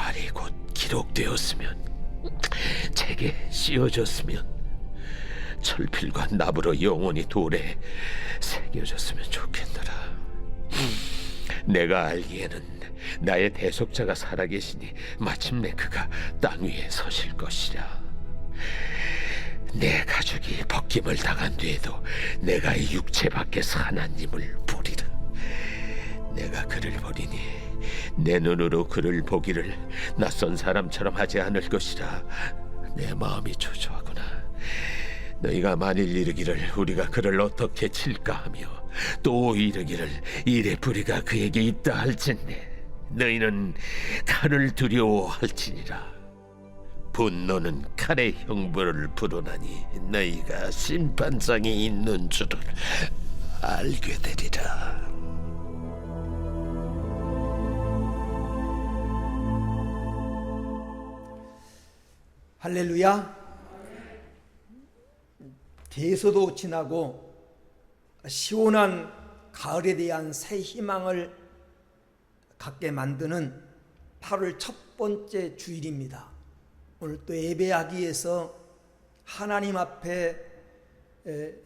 말이 곧 기록되었으면, 책에 씌워졌으면, 철필과 납으로 영원히 돌에 새겨졌으면 좋겠노라. 내가 알기에는 나의 대속자가 살아계시니 마침내 그가 땅 위에 서실 것이라. 내 가족이 벗김을 당한 뒤에도 내가 이 육체 밖에서 하나님을 보리라. 내가 그를 보리니 내 눈으로 그를 보기를 낯선 사람처럼 하지 않을 것이라. 내 마음이 초조하구나. 너희가 만일 이르기를 우리가 그를 어떻게 칠까 하며, 또 이르기를 이래 뿌리가 그에게 있다 할진대, 너희는 칼을 두려워할지니라. 분노는 칼의 형벌을 부르나니 너희가 심판장이 있는 줄을 알게 되리라. 할렐루야. 대서도 지나고 시원한 가을에 대한 새 희망을 갖게 만드는 8월 첫 번째 주일입니다. 오늘 또 예배하기 위해서 하나님 앞에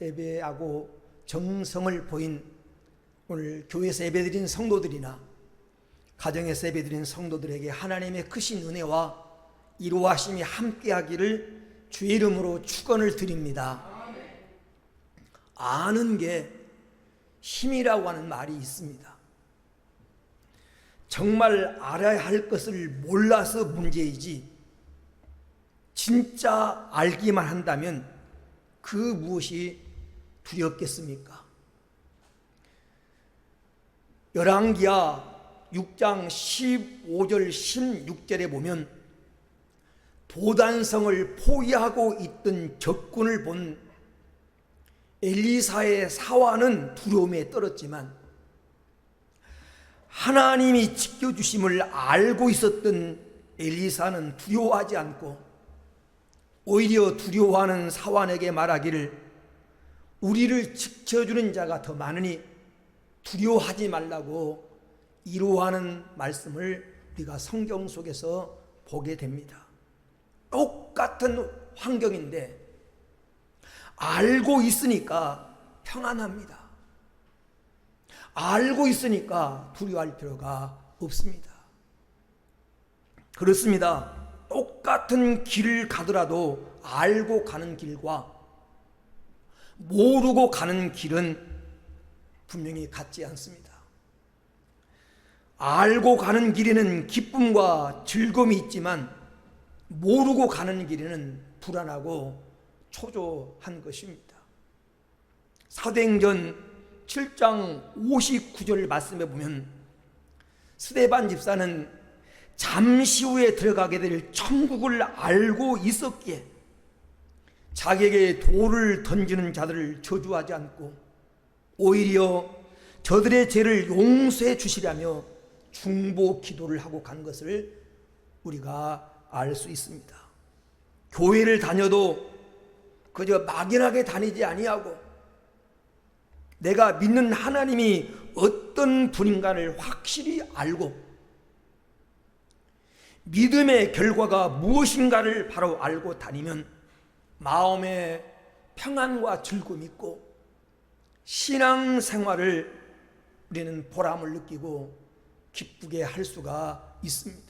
예배하고 정성을 보인 오늘 교회에서 예배드린 성도들이나 가정에서 예배드린 성도들에게 하나님의 크신 은혜와 이루하심이 함께하기를 주의 이름으로 축원을 드립니다. 아는 게 힘이라고 하는 말이 있습니다. 정말 알아야 할 것을 몰라서 문제이지, 진짜 알기만 한다면 그 무엇이 두렵겠습니까? 열왕기하 6장 15절 16절에 보면 도단성을 포위하고 있던 적군을 본 엘리사의 사화는 두려움에 떨었지만 하나님이 지켜주심을 알고 있었던 엘리사는 두려워하지 않고 오히려 두려워하는 사환에게 말하기를 우리를 지켜주는 자가 더 많으니 두려워하지 말라고 이루하는 말씀을 우리가 성경 속에서 보게 됩니다. 똑같은 환경인데 알고 있으니까 평안합니다. 알고 있으니까 두려워할 필요가 없습니다. 그렇습니다. 똑같은 길을 가더라도 알고 가는 길과 모르고 가는 길은 분명히 같지 않습니다. 알고 가는 길에는 기쁨과 즐거움이 있지만 모르고 가는 길에는 불안하고 초조한 것입니다. 사도행전 7장 59절 말씀에 보면 스데반 집사는 잠시 후에 들어가게 될 천국을 알고 있었기에 자기에게 돌을 던지는 자들을 저주하지 않고 오히려 저들의 죄를 용서해 주시라며 중보 기도를 하고 간 것을 우리가 알 수 있습니다. 교회를 다녀도 그저 막연하게 다니지 아니하고 내가 믿는 하나님이 어떤 분인가를 확실히 알고 믿음의 결과가 무엇인가를 바로 알고 다니면 마음에 평안과 즐거움이 있고 신앙생활을 우리는 보람을 느끼고 기쁘게 할 수가 있습니다.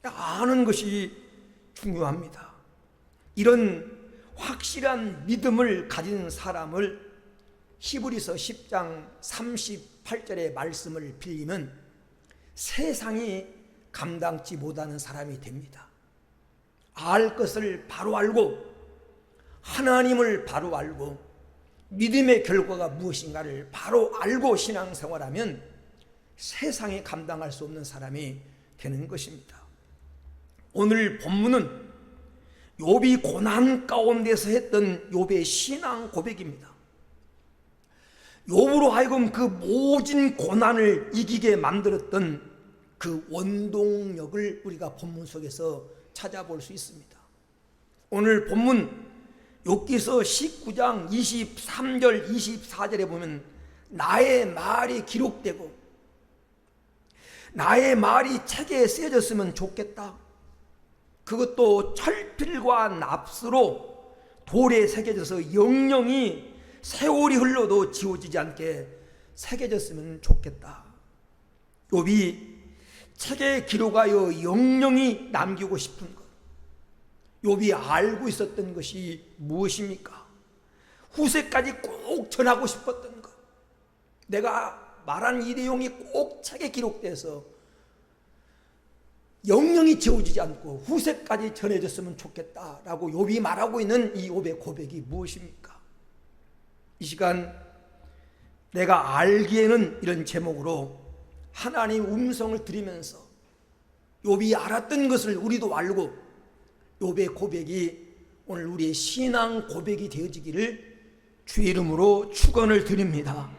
아는 것이 중요합니다. 이런 확실한 믿음을 가진 사람을 히브리서 10장 38절의 말씀을 빌리면 세상이 감당치 못하는 사람이 됩니다. 알 것을 바로 알고 하나님을 바로 알고 믿음의 결과가 무엇인가를 바로 알고 신앙생활하면 세상에 감당할 수 없는 사람이 되는 것입니다. 오늘 본문은 욥이 고난 가운데서 했던 욥의 신앙 고백입니다. 욥으로 하여금 그 모진 고난을 이기게 만들었던 그 원동력을 우리가 본문 속에서 찾아볼 수 있습니다. 오늘 본문 욥기서 19장 23절 24절에 보면 나의 말이 기록되고 나의 말이 책에 쓰여졌으면 좋겠다. 그것도 철필과 납수로 돌에 새겨져서 영영이 세월이 흘러도 지워지지 않게 새겨졌으면 좋겠다. 욥이 책에 기록하여 영영이 남기고 싶은 것, 욥이 알고 있었던 것이 무엇입니까? 후세까지 꼭 전하고 싶었던 것, 내가 말한 이 내용이 꼭 책에 기록돼서 영영이 지워지지 않고 후세까지 전해졌으면 좋겠다라고 욥이 말하고 있는 이 욥의 고백이 무엇입니까? 이 시간 내가 알기에는 이런 제목으로 하나님 음성을 들으면서 욥이 알았던 것을 우리도 알고 욥의 고백이 오늘 우리의 신앙 고백이 되어지기를 주의 이름으로 축원을 드립니다.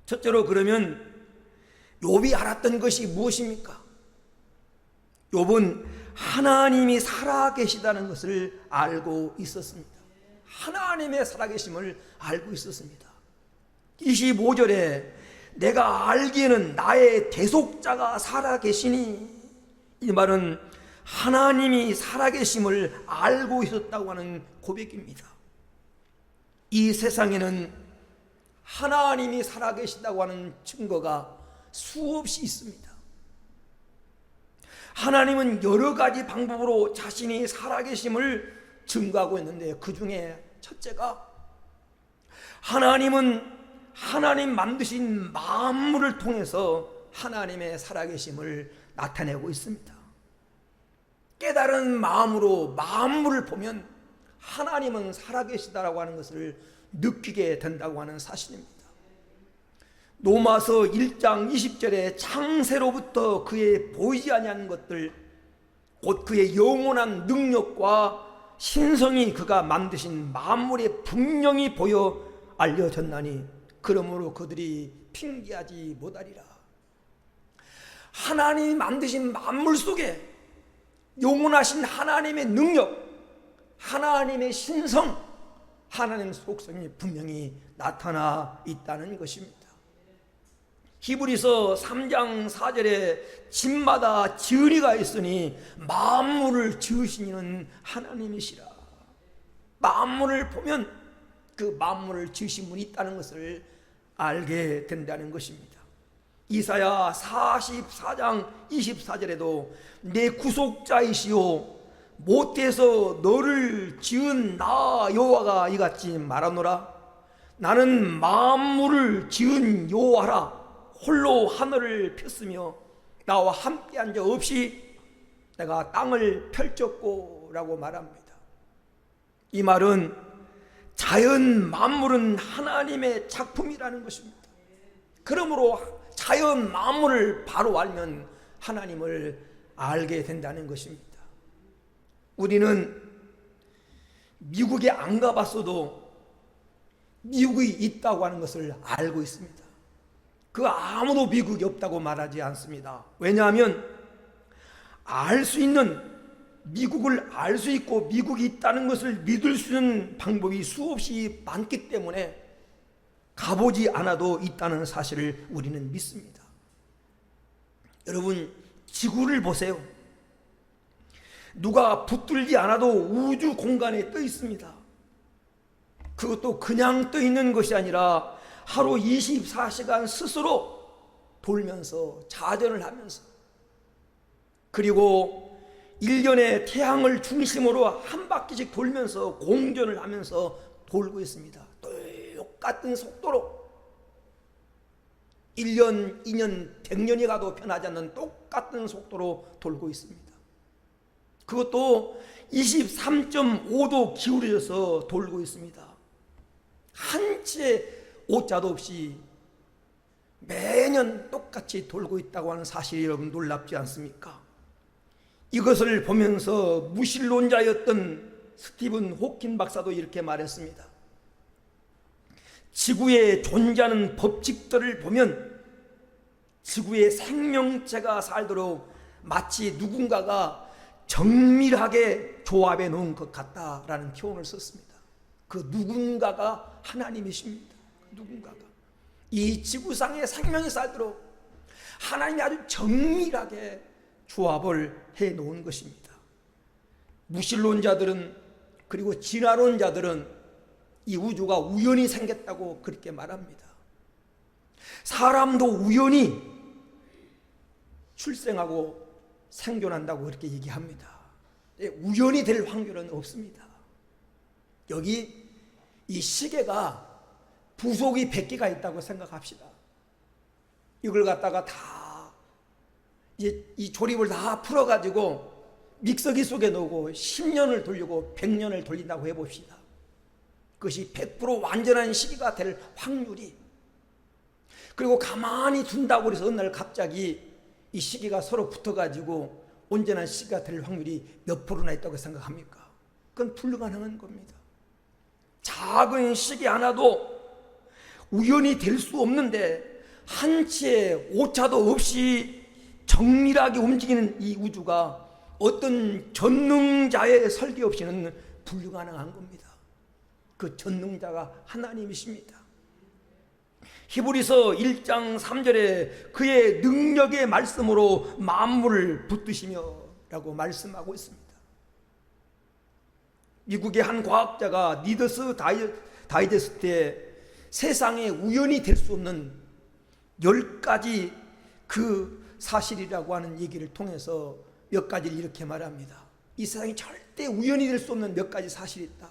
첫째로 그러면 욥이 알았던 것이 무엇입니까? 욥은 하나님이 살아계시다는 것을 알고 있었습니다. 하나님의 살아계심을 알고 있었습니다. 25절에 내가 알기에는 나의 대속자가 살아계시니, 이 말은 하나님이 살아계심을 알고 있었다고 하는 고백입니다. 이 세상에는 하나님이 살아계시다고 하는 증거가 수없이 있습니다. 하나님은 여러 가지 방법으로 자신이 살아계심을 증거하고 있는데, 그 중에 첫째가 하나님은 하나님 만드신 만물을 통해서 하나님의 살아계심을 나타내고 있습니다. 깨달은 마음으로 만물을 보면 하나님은 살아계시다라고 하는 것을 느끼게 된다고 하는 사실입니다. 로마서 1장 20절에 창세로부터 그의 보이지 아니한 것들, 곧 그의 영원한 능력과 신성이 그가 만드신 만물에 분명히 보여 알려졌나니 그러므로 그들이 핑계하지 못하리라. 하나님이 만드신 만물 속에 영원하신 하나님의 능력, 하나님의 신성, 하나님의 속성이 분명히 나타나 있다는 것입니다. 히브리서 3장 4절에 집마다 지으리가 있으니 만물을 지으신 이는 하나님이시라. 만물을 보면 그 만물을 지으신 분이 있다는 것을 알게 된다는 것입니다. 이사야 44장 24절에도 내 구속자이시오 못해서 너를 지은 나 여호와가 이같이 말하노라. 나는 만물을 지은 여호와라. 홀로 하늘을 폈으며 나와 함께한 자 없이 내가 땅을 펼쳤고 라고 말합니다. 이 말은 자연 만물은 하나님의 작품이라는 것입니다. 그러므로 자연 만물을 바로 알면 하나님을 알게 된다는 것입니다. 우리는 미국에 안 가봤어도 미국이 있다고 하는 것을 알고 있습니다. 그 아무도 미국이 없다고 말하지 않습니다. 왜냐하면 알 수 있는, 미국을 알 수 있고 미국이 있다는 것을 믿을 수 있는 방법이 수없이 많기 때문에 가보지 않아도 있다는 사실을 우리는 믿습니다. 여러분, 지구를 보세요. 누가 붙들지 않아도 우주 공간에 떠 있습니다. 그것도 그냥 떠 있는 것이 아니라 하루 24시간 스스로 돌면서 자전을 하면서, 그리고 1년에 태양을 중심으로 한 바퀴씩 돌면서 공전을 하면서 돌고 있습니다. 똑같은 속도로 1년, 2년, 100년이 가도 변하지 않는 똑같은 속도로 돌고 있습니다. 그것도 23.5도 기울여져서 돌고 있습니다. 한 치의 오자도 없이 매년 똑같이 돌고 있다고 하는 사실이 여러분 놀랍지 않습니까? 이것을 보면서 무신론자였던 스티븐 호킨 박사도 이렇게 말했습니다. 지구에 존재하는 법칙들을 보면 지구의 생명체가 살도록 마치 누군가가 정밀하게 조합해 놓은 것 같다라는 표현을 썼습니다. 그 누군가가 하나님이십니다. 누군가가 이 지구상에 생명이 살도록 하나님이 아주 정밀하게 조합을 해 놓은 것입니다. 무신론자들은, 그리고 진화론자들은 이 우주가 우연히 생겼다고 그렇게 말합니다. 사람도 우연히 출생하고 생존한다고 그렇게 얘기합니다. 우연히 될 확률은 없습니다. 여기 이 시계가 부속이 100개가 있다고 생각합시다. 이걸 갖다가 다 이 조립을 다 풀어가지고 믹서기 속에 넣고 10년을 돌리고 100년을 돌린다고 해봅시다. 그것이 100% 완전한 시계가 될 확률이, 그리고 가만히 둔다고 해서 어느 날 갑자기 이 시계가 서로 붙어가지고 온전한 시계가 될 확률이 몇 프로나 있다고 생각합니까? 그건 불가능한 겁니다. 작은 시계 하나도 우연히 될 수 없는데 한치의 오차도 없이 정밀하게 움직이는 이 우주가 어떤 전능자의 설계 없이는 불가능한 겁니다. 그 전능자가 하나님이십니다. 히브리서 1장 3절에 그의 능력의 말씀으로 만물을 붙드시며 라고 말씀하고 있습니다. 미국의 한 과학자가 리더스 다이제스트에 세상에 우연히 될 수 없는 10가지 그 사실이라고 하는 얘기를 통해서 몇 가지를 이렇게 말합니다. 이 세상에 절대 우연히 될 수 없는 몇 가지 사실이 있다.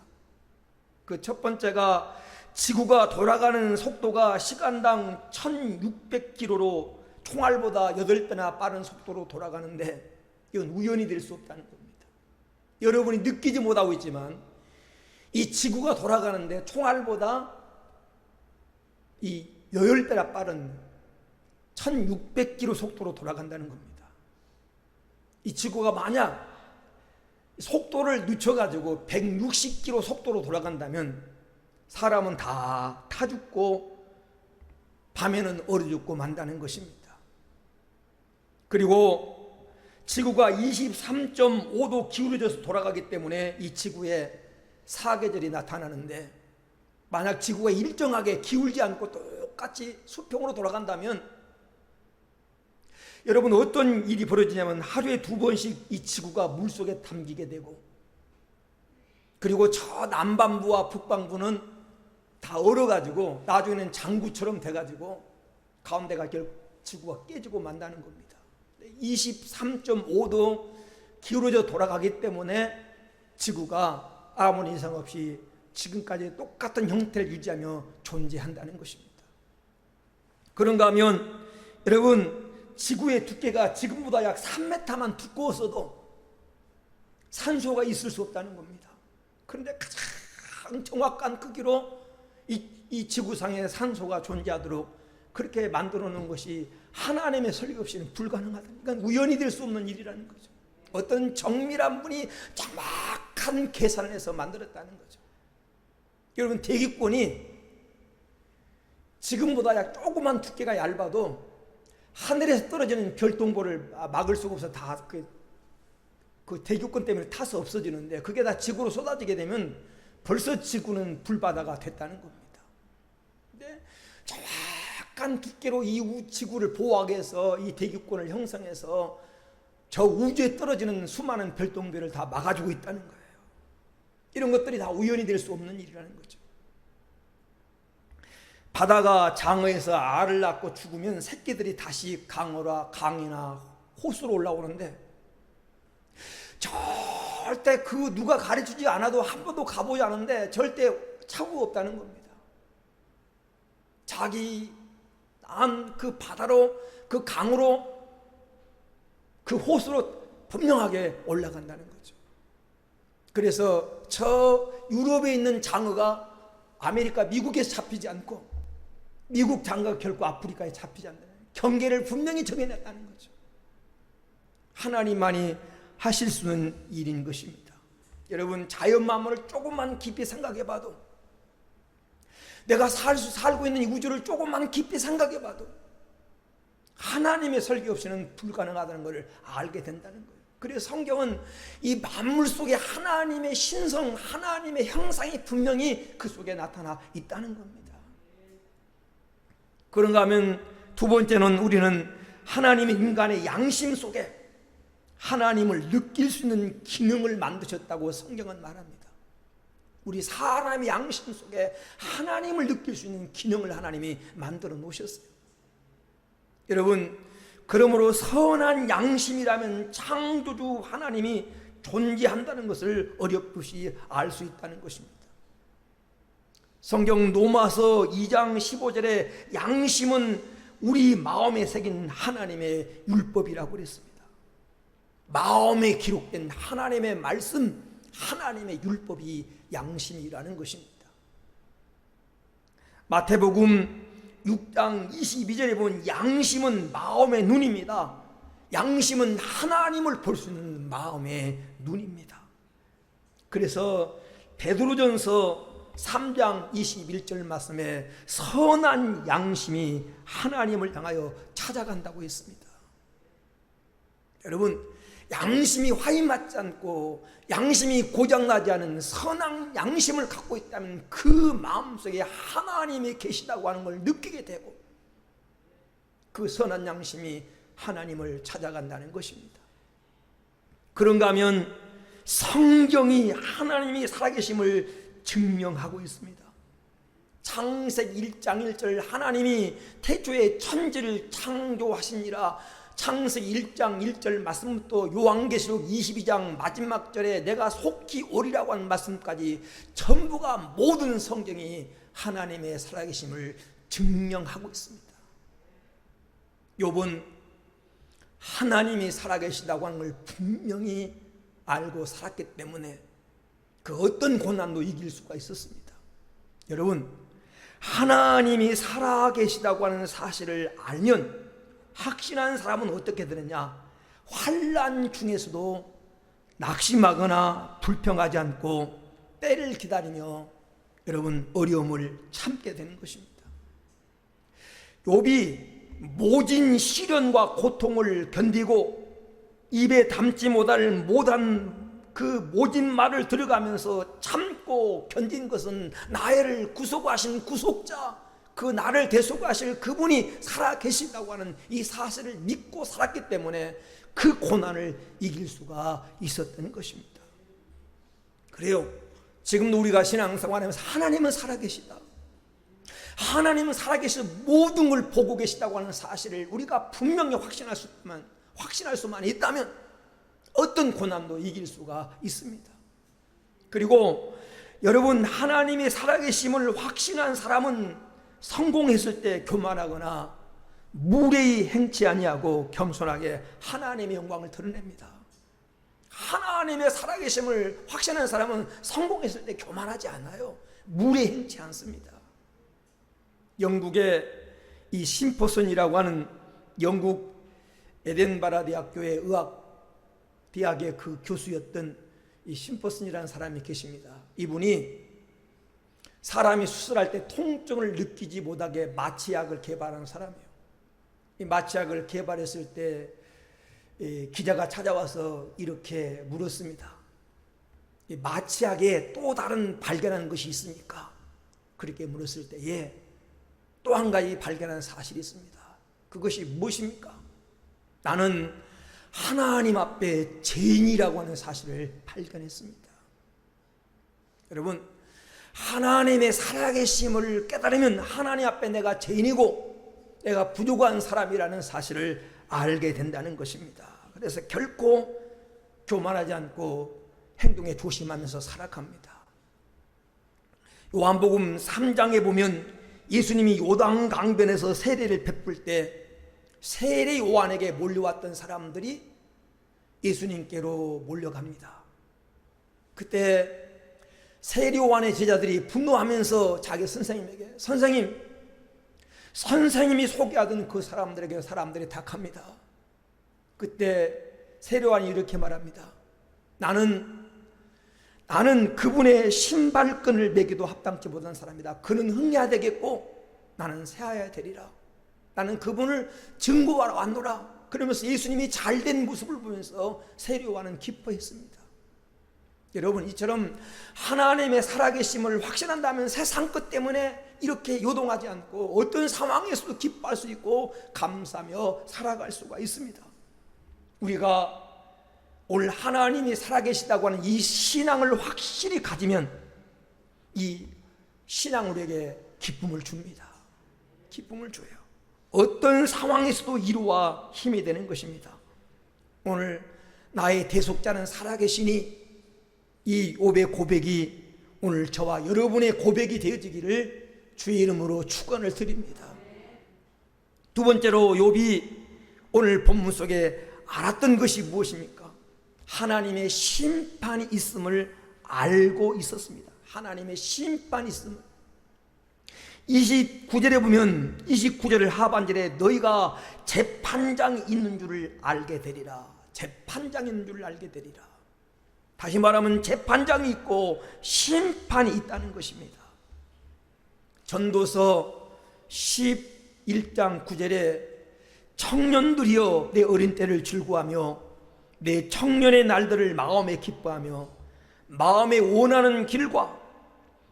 그 첫 번째가 지구가 돌아가는 속도가 시간당 1600km로 총알보다 8배나 빠른 속도로 돌아가는데 이건 우연히 될 수 없다는 겁니다. 여러분이 느끼지 못하고 있지만 이 지구가 돌아가는데 총알보다 이 8배나 빠른 1600km 속도로 돌아간다는 겁니다. 이 지구가 만약 속도를 늦춰가지고 160km 속도로 돌아간다면 사람은 다 타 죽고 밤에는 얼어 죽고 만다는 것입니다. 그리고 지구가 23.5도 기울어져서 돌아가기 때문에 이 지구에 사계절이 나타나는데, 만약 지구가 일정하게 기울지 않고 똑같이 수평으로 돌아간다면 여러분 어떤 일이 벌어지냐면 하루에 2번씩 이 지구가 물속에 담기게 되고, 그리고 저 남반부와 북반부는 다 얼어가지고 나중에는 장구처럼 돼가지고 가운데가 지구가 깨지고 만다는 겁니다. 23.5도 기울어져 돌아가기 때문에 지구가 아무런 이상 없이 지금까지 똑같은 형태를 유지하며 존재한다는 것입니다. 그런가 하면 여러분, 지구의 두께가 지금보다 약 3m만 두꺼웠어도 산소가 있을 수 없다는 겁니다. 그런데 가장 정확한 크기로 이 지구상에 산소가 존재하도록 그렇게 만들어 놓은 것이 하나님의 설계 없이는 불가능하다. 그러니까 우연히 될 수 없는 일이라는 거죠. 어떤 정밀한 분이 정확한 계산을 해서 만들었다는 거죠. 여러분, 대기권이 지금보다 약 조그만 두께가 얇아도 하늘에서 떨어지는 별똥별을 막을 수가 없어. 다 그 대기권 때문에 타서 없어지는데, 그게 다 지구로 쏟아지게 되면 벌써 지구는 불바다가 됐다는 겁니다. 근데 정확한 두께로 이 지구를 보호하기 위해서 이 대기권을 형성해서 저 우주에 떨어지는 수많은 별똥별을 다 막아주고 있다는 거예요. 이런 것들이 다 우연히 될 수 없는 일이라는 거죠. 바다가 장어에서 알을 낳고 죽으면 새끼들이 다시 강이나 호수로 올라오는데, 절대 그 누가 가르치지 않아도 한 번도 가보지 않은데 절대 착오가 없다는 겁니다. 자기 난 그 바다로, 그 강으로, 그 호수로 분명하게 올라간다는 거죠. 그래서 저 유럽에 있는 장어가 아메리카, 미국에서 잡히지 않고 미국 장어가 결코 아프리카에 잡히지 않는다는 경계를 분명히 정해놨다는 거죠. 하나님만이 하실 수 있는 일인 것입니다. 여러분, 자연 만물을 조금만 깊이 생각해봐도, 내가 살고 있는 이 우주를 조금만 깊이 생각해봐도 하나님의 설계 없이는 불가능하다는 것을 알게 된다는 거예요. 그래서 성경은 이 만물 속에 하나님의 신성, 하나님의 형상이 분명히 그 속에 나타나 있다는 겁니다. 그런가 하면 두 번째는 우리는 하나님은 인간의 양심 속에 하나님을 느낄 수 있는 기능을 만드셨다고 성경은 말합니다. 우리 사람의 양심 속에 하나님을 느낄 수 있는 기능을 하나님이 만들어 놓으셨어요. 여러분, 그러므로 선한 양심이라면 창조주 하나님이 존재한다는 것을 어렴풋이 알 수 있다는 것입니다. 성경 로마서 2장 15절에 양심은 우리 마음에 새긴 하나님의 율법이라고 그랬습니다. 마음에 기록된 하나님의 말씀, 하나님의 율법이 양심이라는 것입니다. 마태복음 6장 22절에 보면 양심은 마음의 눈입니다. 양심은 하나님을 볼 수 있는 마음의 눈입니다. 그래서 베드로전서 3장 21절 말씀에 선한 양심이 하나님을 향하여 찾아간다고 했습니다. 여러분, 양심이 화이 맞지 않고 양심이 고장나지 않은 선한 양심을 갖고 있다면 그 마음속에 하나님이 계시다고 하는 걸 느끼게 되고 그 선한 양심이 하나님을 찾아간다는 것입니다. 그런가 하면 성경이 하나님이 살아계심을 증명하고 있습니다. 창세기 1장 1절 하나님이 태초에 천지를 창조하시니라. 창세기 1장 1절 말씀부터 요한계시록 22장 마지막 절에 내가 속히 오리라고 하는 말씀까지 전부가 모든 성경이 하나님의 살아계심을 증명하고 있습니다. 욥은 하나님이 살아계시다고 하는 걸 분명히 알고 살았기 때문에 그 어떤 고난도 이길 수가 있었습니다. 여러분, 하나님이 살아계시다고 하는 사실을 알면 확신한 사람은 어떻게 되느냐? 환난 중에서도 낙심하거나 불평하지 않고 때를 기다리며 여러분 어려움을 참게 되는 것입니다. 욥이 모진 시련과 고통을 견디고 입에 담지 못한 그 모진 말을 들어가면서 참고 견딘 것은 나를 구속하신 구속자, 그 나를 대속하실 그분이 살아계신다고 하는 이 사실을 믿고 살았기 때문에 그 고난을 이길 수가 있었던 것입니다. 그래요, 지금도 우리가 신앙생활하면서 하나님은 살아계시다, 하나님은 살아계셔서 모든 걸 보고 계시다고 하는 사실을 우리가 분명히 확신할 수만 있다면 어떤 고난도 이길 수가 있습니다. 그리고 여러분, 하나님의 살아계심을 확신한 사람은 성공했을 때 교만하거나 무례히 행치 아니하고 겸손하게 하나님의 영광을 드러냅니다. 하나님의 살아계심을 확신한 사람은 성공했을 때 교만하지 않아요. 무례히 행치 않습니다. 영국의 이 심퍼슨이라고 하는 영국 에덴바라 대학교의 의학대학의 그 교수였던 이 심퍼슨이라는 사람이 계십니다. 이분이 사람이 수술할 때 통증을 느끼지 못하게 마취약을 개발한 사람이에요. 이 마취약을 개발했을 때 기자가 찾아와서 이렇게 물었습니다. 이 마취약에 또 다른 발견한 것이 있습니까? 그렇게 물었을 때 예, 또 한 가지 발견한 사실이 있습니다. 그것이 무엇입니까? 나는 하나님 앞에 죄인이라고 하는 사실을 발견했습니다. 여러분, 하나님의 살아계심을 깨달으면 하나님 앞에 내가 죄인이고 내가 부족한 사람이라는 사실을 알게 된다는 것입니다. 그래서 결코 교만하지 않고 행동에 조심하면서 살아갑니다. 요한복음 3장에 보면 예수님이 요단 강변에서 세례를 베풀 때 세례 요한에게 몰려왔던 사람들이 예수님께로 몰려갑니다. 그때 세례 요한의 제자들이 분노하면서 자기 선생님에게 선생님이 소개하던 그 사람들에게 사람들이 탁합니다. 그때 세례 요한이 이렇게 말합니다. 나는 그분의 신발끈을 매기도 합당치 못한 사람이다. 그는 흥해야 되겠고 나는 새하야 되리라. 나는 그분을 증거하러 왔노라. 그러면서 예수님이 잘된 모습을 보면서 세례 요한은 기뻐했습니다. 여러분, 이처럼 하나님의 살아계심을 확신한다면 세상 것 때문에 이렇게 요동하지 않고 어떤 상황에서도 기뻐할 수 있고 감사하며 살아갈 수가 있습니다. 우리가 오늘 하나님이 살아계시다고 하는 이 신앙을 확실히 가지면 이 신앙 우리에게 기쁨을 줍니다. 기쁨을 줘요. 어떤 상황에서도 이루와 힘이 되는 것입니다. 오늘 나의 대속자는 살아계시니 이 욥의 고백이 오늘 저와 여러분의 고백이 되어지기를 주의 이름으로 축원을 드립니다. 두 번째로 욥이 오늘 본문 속에 알았던 것이 무엇입니까? 하나님의 심판이 있음을 알고 있었습니다. 하나님의 심판이 있음을. 29절에 보면 29절을 하반절에 너희가 재판장이 있는 줄을 알게 되리라. 재판장이 있는 줄을 알게 되리라. 다시 말하면 재판장이 있고 심판이 있다는 것입니다. 전도서 11장 9절에 청년들이여 내 어린 때를 즐거워하며 내 청년의 날들을 마음에 기뻐하며 마음에 원하는 길과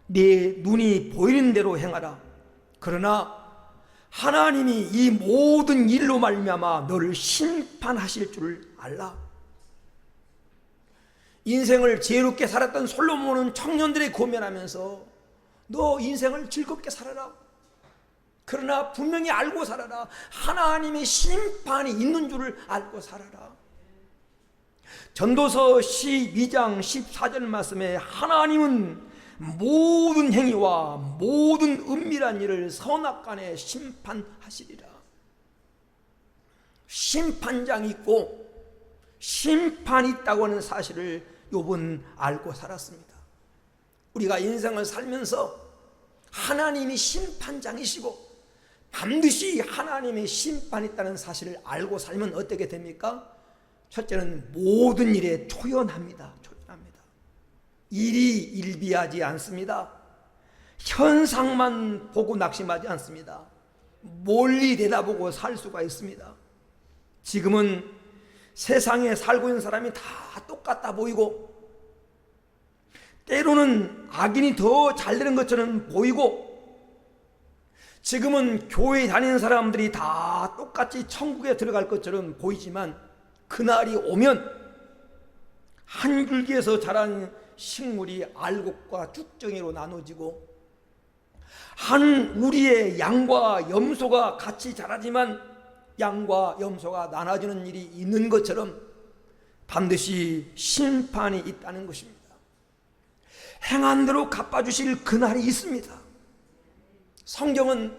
내 눈이 보이는 대로 행하라. 그러나 하나님이 이 모든 일로 말미암아 너를 심판하실 줄을 알라. 인생을 지혜롭게 살았던 솔로몬은 청년들에 고면하면서 너 인생을 즐겁게 살아라. 그러나 분명히 알고 살아라. 하나님의 심판이 있는 줄을 알고 살아라. 전도서 12장 14절 말씀에 하나님은 모든 행위와 모든 은밀한 일을 선악간에 심판하시리라. 심판장이 있고 심판이 있다고 하는 사실을 욥은 알고 살았습니다. 우리가 인생을 살면서 하나님이 심판장이시고 반드시 하나님의 심판이 있다는 사실을 알고 살면 어떻게 됩니까? 첫째는 모든 일에 초연합니다. 초연합니다. 일이 일비하지 않습니다. 현상만 보고 낙심하지 않습니다. 멀리 내다보고 살 수가 있습니다. 지금은 세상에 살고 있는 사람이 다 똑같아 보이고 때로는 악인이 더 잘되는 것처럼 보이고 지금은 교회에 다니는 사람들이 다 똑같이 천국에 들어갈 것처럼 보이지만 그날이 오면 한 줄기에서 자란 식물이 알곡과 쭉정이로 나눠지고 한 우리의 양과 염소가 같이 자라지만 양과 염소가 나눠지는 일이 있는 것처럼 반드시 심판이 있다는 것입니다. 행한 대로 갚아주실 그날이 있습니다. 성경은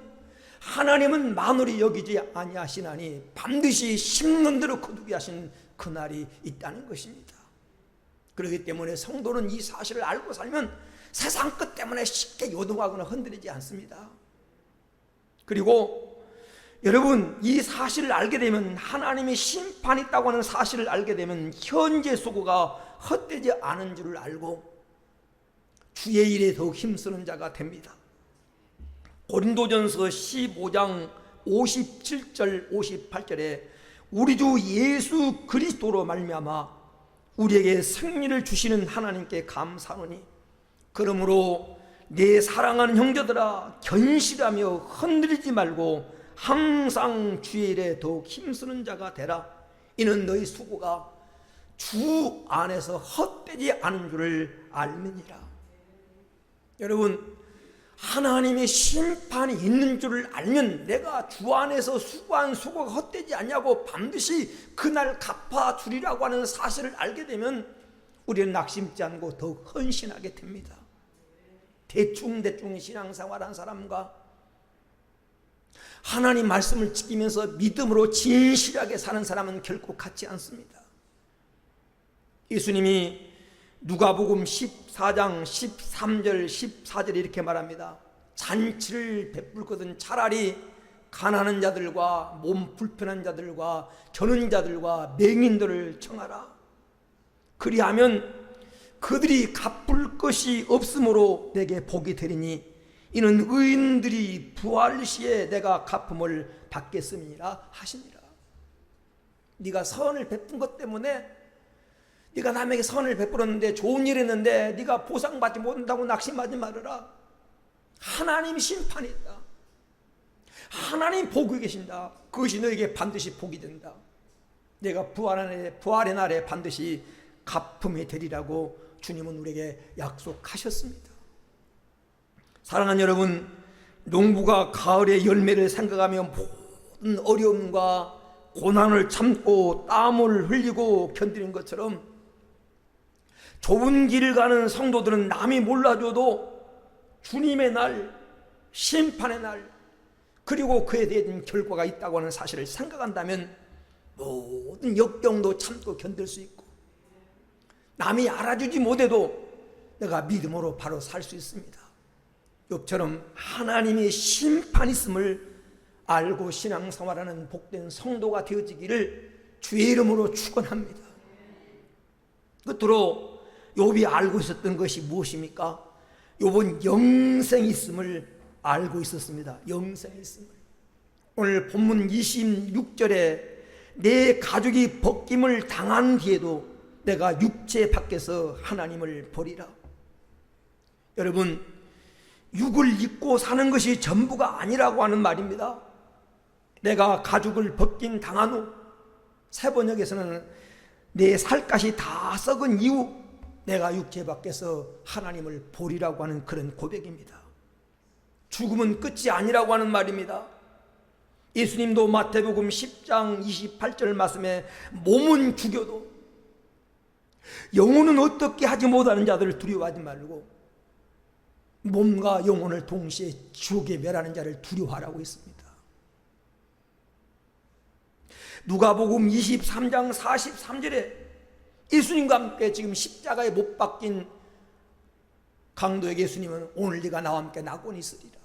하나님은 만홀히 여기지 아니하시나니 반드시 심는 대로 거두게 하신 그날이 있다는 것입니다. 그렇기 때문에 성도는 이 사실을 알고 살면 세상 것 때문에 쉽게 요동하거나 흔들리지 않습니다. 그리고 여러분, 이 사실을 알게 되면 하나님의 심판이 있다고 하는 사실을 알게 되면 현재 수고가 헛되지 않은 줄을 알고 주의 일에 더욱 힘쓰는 자가 됩니다. 고린도전서 15장 57절 58절에 우리 주 예수 그리스도로 말미암아 우리에게 승리를 주시는 하나님께 감사하노니 그러므로 내 사랑하는 형제들아 견실하며 흔들리지 말고 항상 주의 일에 더욱 힘쓰는 자가 되라. 이는 너희 수고가 주 안에서 헛되지 않은 줄을 알느니라. 여러분, 하나님의 심판이 있는 줄을 알면 내가 주 안에서 수고한 수고가 헛되지 않냐고 반드시 그날 갚아주리라고 하는 사실을 알게 되면 우리는 낙심지 않고 더욱 헌신하게 됩니다. 대충 신앙생활한 사람과 하나님 말씀을 지키면서 믿음으로 진실하게 사는 사람은 결코 같지 않습니다. 예수님이 누가복음 14장 13절 14절에 이렇게 말합니다. 잔치를 베풀거든 차라리 가난한 자들과 몸 불편한 자들과 저는 자들과 맹인들을 청하라. 그리하면 그들이 갚을 것이 없으므로 내게 복이 되리니 이는 의인들이 부활 시에 내가 갚음을 받겠음이라 하시니라. 네가 선을 베푼 것 때문에 네가 남에게 선을 베풀었는데 좋은 일 했는데 네가 보상받지 못한다고 낙심하지 말아라. 하나님 심판이 있다. 하나님 보고 계신다. 그것이 너에게 반드시 복이 된다. 내가 부활의 날에 반드시 갚음이 되리라고 주님은 우리에게 약속하셨습니다. 사랑하는 여러분, 농부가 가을의 열매를 생각하며 모든 어려움과 고난을 참고 땀을 흘리고 견디는 것처럼 좁은 길을 가는 성도들은 남이 몰라줘도 주님의 날, 심판의 날, 그리고 그에 대한 결과가 있다고 하는 사실을 생각한다면 모든 역경도 참고 견딜 수 있고, 남이 알아주지 못해도 내가 믿음으로 바로 살 수 있습니다. 욥처럼 하나님의 심판이 있음을 알고 신앙생활하는 복된 성도가 되어지기를 주의 이름으로 축원합니다. 끝으로 욥이 알고 있었던 것이 무엇입니까? 욥은 영생이 있음을 알고 있었습니다. 영생이 있음을. 오늘 본문 26절에 내 가족이 벗김을 당한 뒤에도 내가 육체 밖에서 하나님을 버리라. 여러분, 육을 입고 사는 것이 전부가 아니라고 하는 말입니다. 내가 가죽을 벗긴 당한 후, 세번역에서는 내 살갗이 다 썩은 이후 내가 육체 밖에서 하나님을 보리라고 하는 그런 고백입니다. 죽음은 끝이 아니라고 하는 말입니다. 예수님도 마태복음 10장 28절 말씀에 몸은 죽여도 영혼은 어떻게 하지 못하는 자들을 두려워하지 말고 몸과 영혼을 동시에 지옥에 멸하는 자를 두려워하라고 했습니다. 누가복음 23장 43절에 예수님과 함께 지금 십자가에 못 박힌 강도에게 예수님은 오늘 네가 나와 함께 낙원에 있으리라.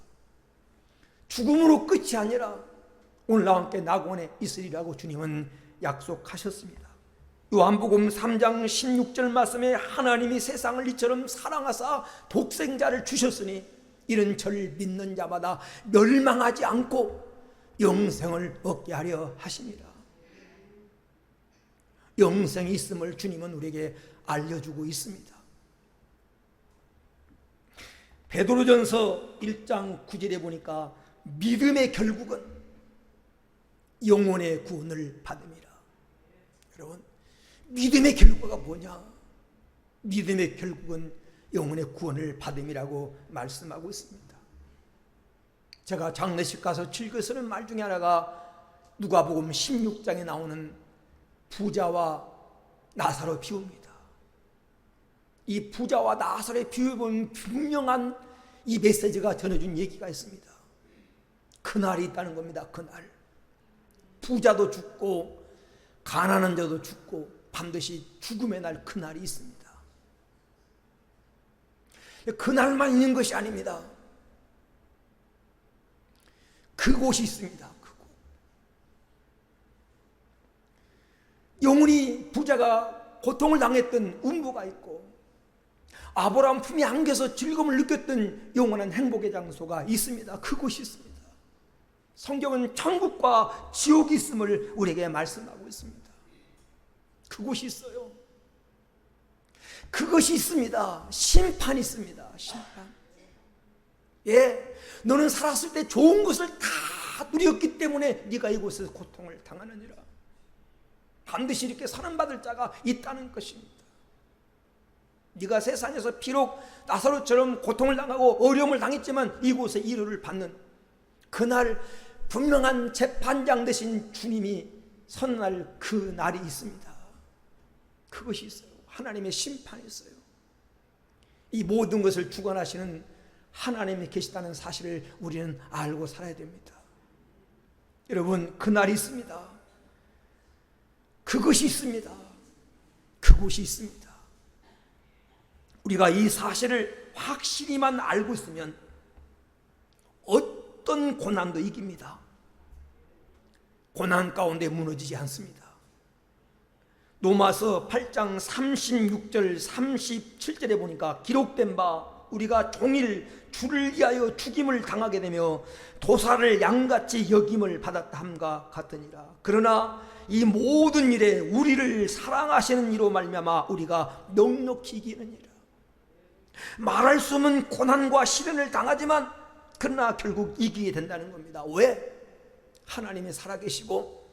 죽음으로 끝이 아니라 오늘 나와 함께 낙원에 있으리라고 주님은 약속하셨습니다. 요한복음 3장 16절 말씀에 하나님이 세상을 이처럼 사랑하사 독생자를 주셨으니 이는 저를 믿는 자마다 멸망하지 않고 영생을 얻게 하려 하시니라. 영생이 있음을 주님은 우리에게 알려주고 있습니다. 베드로전서 1장 9절에 보니까 믿음의 결국은 영혼의 구원을 받음이라. 여러분, 믿음의 결과가 뭐냐? 믿음의 결국은 영혼의 구원을 받음이라고 말씀하고 있습니다. 제가 장례식 가서 즐겨 쓰는 말 중에 하나가 누가복음 16장에 나오는 부자와 나사로 비유입니다. 이 부자와 나사로의 비유에 보면 분명한 이 메시지가 전해준 얘기가 있습니다. 그날이 있다는 겁니다. 그날. 부자도 죽고 가난한 자도 죽고 반드시 죽음의 날, 그날이 있습니다. 그날만 있는 것이 아닙니다. 그곳이 있습니다. 그곳. 영원히 부자가 고통을 당했던 음부가 있고 아브라함 품에 안겨서 즐거움을 느꼈던 영원한 행복의 장소가 있습니다. 그곳이 있습니다. 성경은 천국과 지옥이 있음을 우리에게 말씀하고 있습니다. 그곳이 있어요. 그것이 있습니다. 심판이 있습니다. 심판. 예, 너는 살았을 때 좋은 것을 다 누렸기 때문에 네가 이곳에서 고통을 당하느니라. 반드시 이렇게 선언받을 자가 있다는 것입니다. 네가 세상에서 비록 나사로처럼 고통을 당하고 어려움을 당했지만 이곳에 위로를 받는 그날 분명한 재판장 되신 주님이 선언할 그 날이 있습니다. 그것이 있어요. 하나님의 심판이 있어요. 이 모든 것을 주관하시는 하나님이 계시다는 사실을 우리는 알고 살아야 됩니다. 여러분, 그날이 있습니다. 그것이 있습니다. 그곳이 있습니다. 우리가 이 사실을 확실히만 알고 있으면 어떤 고난도 이깁니다. 고난 가운데 무너지지 않습니다. 로마서 8장 36절 37절에 보니까 기록된 바 우리가 종일 주를 위하여 죽임을 당하게 되며 도사를 양같이 여김을 받았다 함과 같으니라. 그러나 이 모든 일에 우리를 사랑하시는 이로 말미암아 우리가 넉넉히 이기느니라. 말할 수 없는 고난과 시련을 당하지만 그러나 결국 이기게 된다는 겁니다. 왜? 하나님이 살아계시고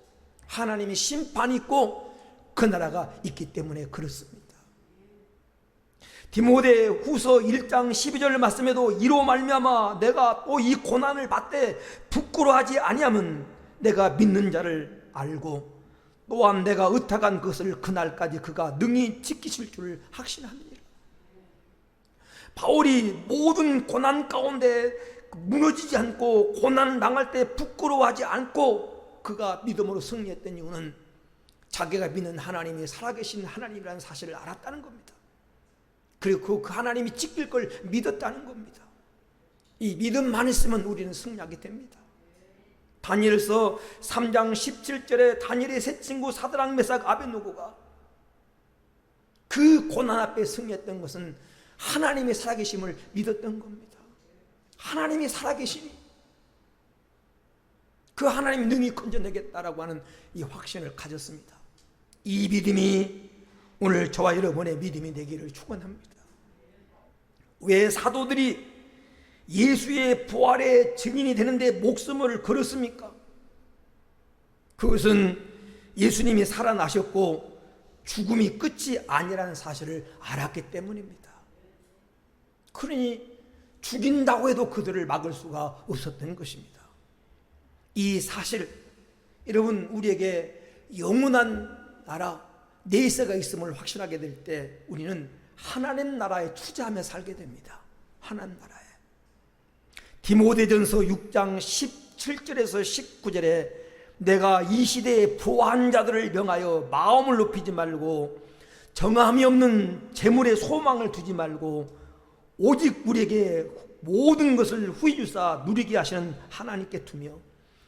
하나님이 심판이 있고 그 나라가 있기 때문에 그렇습니다. 디모데 후서 1장 12절 말씀에도 이로 말미암아 내가 또 이 고난을 받되 부끄러워하지 아니하면 내가 믿는 자를 알고 또한 내가 의탁한 것을 그날까지 그가 능히 지키실 줄 확신하느니라. 바울이 모든 고난 가운데 무너지지 않고 고난 당할 때 부끄러워하지 않고 그가 믿음으로 승리했던 이유는 자기가 믿는 하나님이 살아계신 하나님이라는 사실을 알았다는 겁니다. 그리고 그 하나님이 지킬 걸 믿었다는 겁니다. 이 믿음만 있으면 우리는 승리하게 됩니다. 다니엘서 3장 17절에 다니엘의 세 친구 사드락 메삭 아벳느고가 그 고난 앞에 승리했던 것은 하나님의 살아계심을 믿었던 겁니다. 하나님이 살아계시니 그 하나님이 능히 건져내겠다라고 하는 이 확신을 가졌습니다. 이 믿음이 오늘 저와 여러분의 믿음이 되기를 축원합니다. 왜 사도들이 예수의 부활의 증인이 되는데 목숨을 걸었습니까? 그것은 예수님이 살아나셨고 죽음이 끝이 아니라는 사실을 알았기 때문입니다. 그러니 죽인다고 해도 그들을 막을 수가 없었던 것입니다. 이 사실, 여러분, 우리에게 영원한 나라 내세가 있음을 확신하게 될 때 우리는 하나님 나라에 투자하며 살게 됩니다. 하나님 나라에. 디모데전서 6장 17절에서 19절에 내가 이 시대의 부한 자들을 명하여 마음을 높이지 말고 정함이 없는 재물에 소망을 두지 말고 오직 우리에게 모든 것을 후히 주사 누리게 하시는 하나님께 두며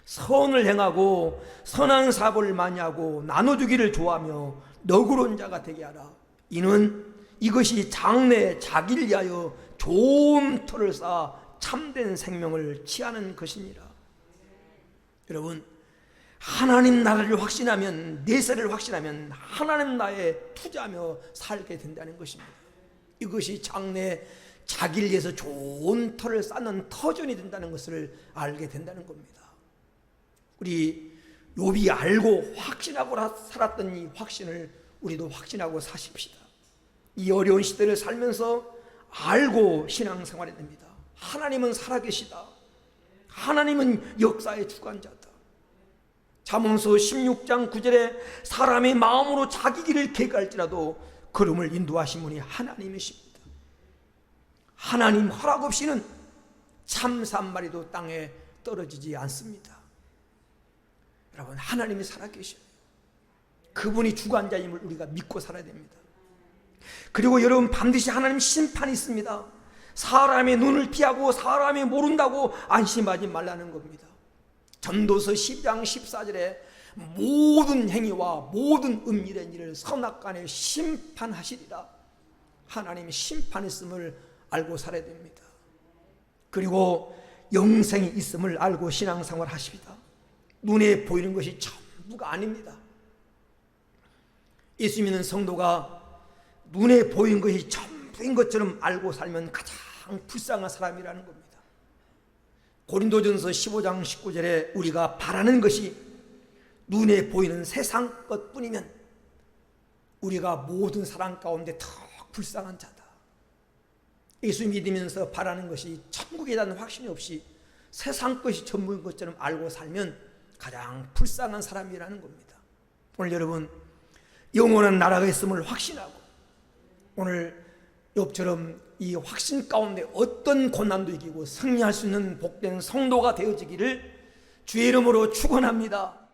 선을 행하고 선한 사고를 많이 하고 나눠주기를 좋아하며 너그러운 자가 되게 하라. 이는 이것이 장래에 자기를 위하여 좋은 터를 쌓아 참된 생명을 취하는 것이니라. 여러분, 하나님 나라를 확신하면, 내세를 확신하면 하나님 나라에 투자하며 살게 된다는 것입니다. 이것이 장래에 자기를 위해서 좋은 터를 쌓는 터전이 된다는 것을 알게 된다는 겁니다. 우리 욥이 알고 확신하고 살았던 이 확신을 우리도 확신하고 사십시다. 이 어려운 시대를 살면서 알고 신앙생활해야 됩니다. 하나님은 살아계시다. 하나님은 역사의 주관자다. 잠언서 16장 9절에 사람의 마음으로 자기 길을 계획할지라도 걸음을 인도하신 분이 하나님이십니다. 하나님 허락 없이는 참새 한 마리도 땅에 떨어지지 않습니다. 여러분, 하나님이 살아계셔요. 그분이 주관자임을 우리가 믿고 살아야 됩니다. 그리고 여러분, 반드시 하나님 심판이 있습니다. 사람의 눈을 피하고 사람이 모른다고 안심하지 말라는 겁니다. 전도서 10장 14절에 모든 행위와 모든 은밀한 일을 선악간에 심판하시리라. 하나님이 심판했음을 알고 살아야 됩니다. 그리고 영생이 있음을 알고 신앙생활 하십니다. 눈에 보이는 것이 전부가 아닙니다. 예수 믿는 성도가 눈에 보이는 것이 전부인 것처럼 알고 살면 가장 불쌍한 사람이라는 겁니다. 고린도전서 15장 19절에 우리가 바라는 것이 눈에 보이는 세상 것뿐이면 우리가 모든 사람 가운데 더 불쌍한 자다. 예수 믿으면서 바라는 것이 천국에 대한 확신이 없이 세상 것이 전부인 것처럼 알고 살면 가장 불쌍한 사람이라는 겁니다. 오늘 여러분, 영원한 나라가 있음을 확신하고 오늘 욥처럼 이 확신 가운데 어떤 고난도 이기고 승리할 수 있는 복된 성도가 되어지기를 주의 이름으로 축원합니다.